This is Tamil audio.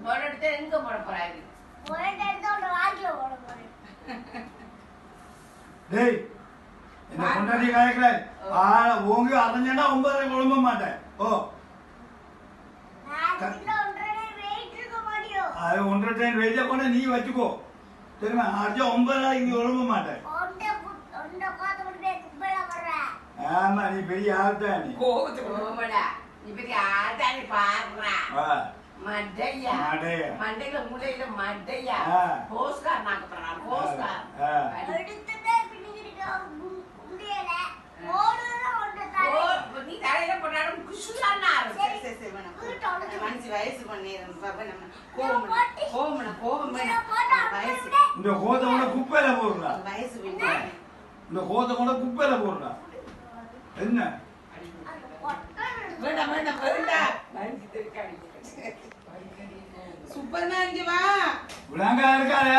மொரட்டை எங்க போட போறாரு மொரட்டை எடுத்து ஒரு வாக்கில போட போறேன் டேய் என்ன கொண்டாடி காயக்கல ஓங்க அரஞ்சனா 9:30 குழம்ப மாட்டேன் ஓ நான் கிலோ 1.5 வெயிட் இருக்க மாட்டியோ அது 1.5 டன் வெயிட் கொண்டு நீ வச்சுக்கோ தெரியுமா அர்ஜோ 9:30 இங்க குழம்ப மாட்டேன் ஒண்ட காத்து கொண்டு குப்பைல வர்ற ஆமா நீ பெரிய ஆள்தான் நீ கோமடா நீ பெரிய ஆள்தான் நீ பாக்குறா மண்டையா மண்டையில மூளையில மண்டையா போஸ்கார் நாங்க போறா போஸ்கார் எடுத்துட்டே பிடிக்கிட்டு முடியல ஓடுற ஒண்ணு நீ தலையில போடாடும் குஷுலானா சரி சரி சரி மனசு வயசு பண்ணிரணும் பாப்பா நம்ம கோமம் வயசு இந்த கோத கூட குப்பையில போடுறா வயசு விட்டு இந்த கோத கூட குப்பையில போடுறா என்ன வேண்டாம் வேண்டாம் வேண்டாம் மனசு தெரிக்காடி சூப்பர்னா இங்க வா உலங்கா இருக்காரு